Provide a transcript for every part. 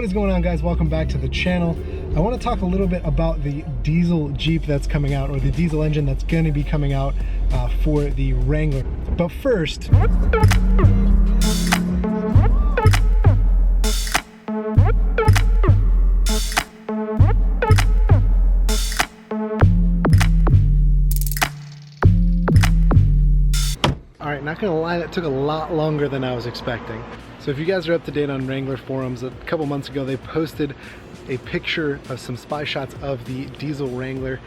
What is going on, guys? Welcome back to the channel. I want to talk a little bit about the diesel Jeep that's coming out, or the diesel engine that's going to be coming out for the Wrangler. But first, alright, not gonna lie, that took a lot longer than I was expecting. So if you guys are up to date on Wrangler forums, a couple months ago they posted a picture of some spy shots of the diesel Wrangler,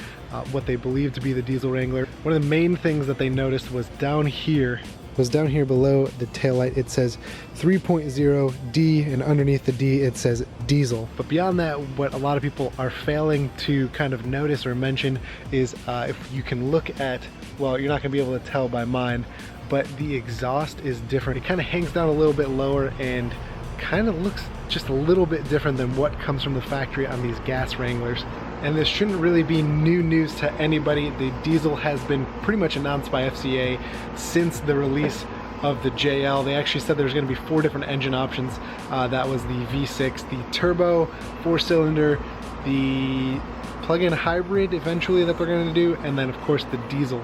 what they believe to be the diesel Wrangler. One of the main things that they noticed was down here below the taillight it says 3.0 D, and underneath the D it says diesel. But beyond that, what a lot of people are failing to kind of notice or mention is if you can look at, well, you're not gonna be able to tell by mine, but the exhaust is different. It kind of hangs down a little bit lower and kind of looks just a little bit different than what comes from the factory on these gas Wranglers. And this shouldn't really be new news to anybody. The diesel has been pretty much announced by FCA since the release of the JL. They actually said there's going to be 4 different engine options. That was the V6, the turbo, 4-cylinder, the plug-in hybrid eventually that they're going to do, and then of course the diesel.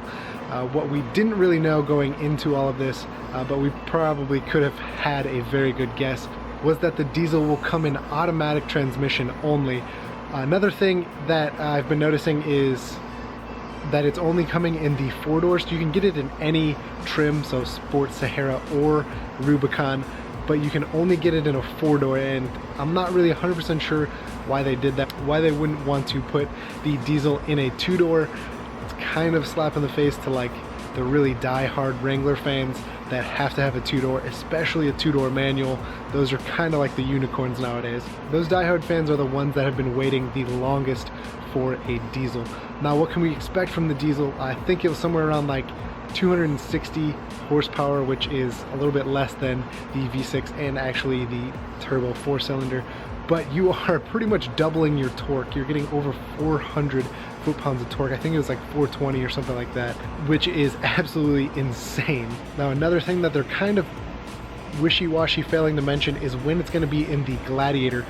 What we didn't really know going into all of this, but we probably could have had a very good guess, was that the diesel will come in automatic transmission only. Another thing that I've been noticing is that it's only coming in the 4 doors. You can get it in any trim, so Sport, Sahara, or Rubicon, but you can only get it in a 4-door, and I'm not really 100% sure why they did that, why they wouldn't want to put the diesel in a 2-door. It's kind of a slap in the face to like the really die-hard Wrangler fans that have to have a 2-door, especially a 2-door manual. Those are kind of like the unicorns nowadays. Those die-hard fans are the ones that have been waiting the longest for a diesel. Now, what can we expect from the diesel? I think it was somewhere around like 260 horsepower, which is a little bit less than the V6 and actually the turbo 4-cylinder. But you are pretty much doubling your torque. You're getting over 400 foot-pounds of torque. I think it was like 420 or something like that, which is absolutely insane. Now, another thing that they're kind of wishy-washy failing to mention is when it's going to be in the Gladiator.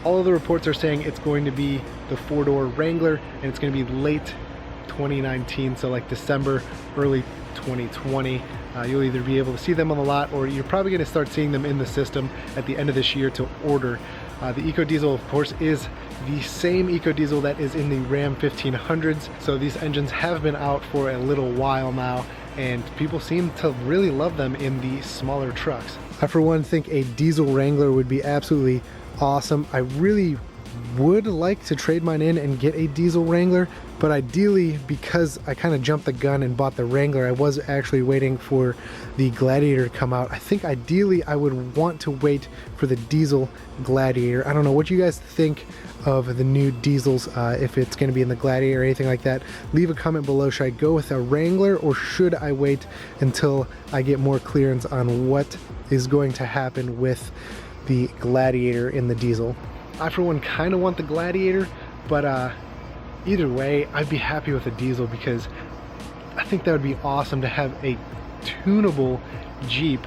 All of the reports are saying it's going to be the 4-door Wrangler, and it's going to be late 2019, so like December, early 2020. You'll either be able to see them on the lot, or you're probably going to start seeing them in the system at the end of this year to order. The EcoDiesel, of course, is the same EcoDiesel that is in the Ram 1500s, so these engines have been out for a little while now, and people seem to really love them in the smaller trucks. I, for one, think a diesel Wrangler would be absolutely awesome. I really would like to trade mine in and get a diesel Wrangler, but ideally, because I kind of jumped the gun and bought the Wrangler, I was actually waiting for the Gladiator to come out. I think ideally I would want to wait for the diesel Gladiator. I don't know what you guys think of the new diesels, if it's going to be in the Gladiator or anything like that. Leave a comment below. Should I go with a Wrangler, or should I wait until I get more clearance on what is going to happen with the Gladiator in the diesel? I, for one, kind of want the Gladiator, but either way, I'd be happy with a diesel, because I think that would be awesome to have a tunable Jeep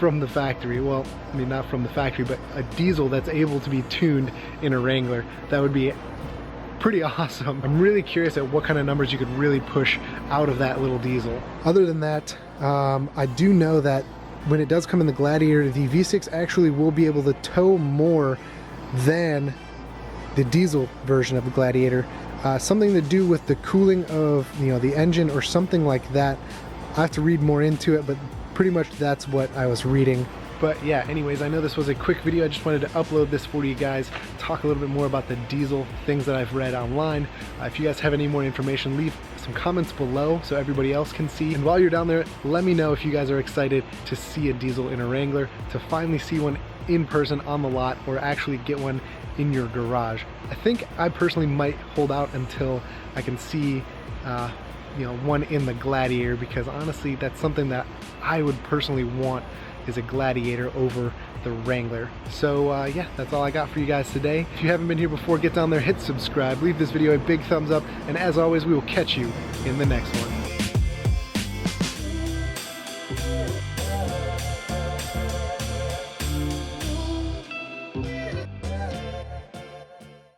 from the factory. Well, I mean, not from the factory, but a diesel that's able to be tuned in a Wrangler. That would be pretty awesome. I'm really curious at what kind of numbers you could really push out of that little diesel. Other than that, I do know that when it does come in the Gladiator, the V6 actually will be able to tow more than the diesel version of the Gladiator. Something to do with the cooling of, you know, the engine or something like that. I have to read more into it, but pretty much that's what I was reading. But yeah, anyways, I know this was a quick video. I just wanted to upload this for you guys, talk a little bit more about the diesel, things that I've read online. If you guys have any more information, leave some comments below so everybody else can see. And while you're down there, let me know if you guys are excited to see a diesel in a Wrangler, to finally see one in person on the lot, or actually get one in your garage. I think I personally might hold out until I can see you know, one in the Gladiator, because honestly, that's something that I would personally want, is a Gladiator over the Wrangler. So yeah, that's all I got for you guys today. If you haven't been here before, get down there, hit subscribe, leave this video a big thumbs up, and as always, we will catch you in the next one.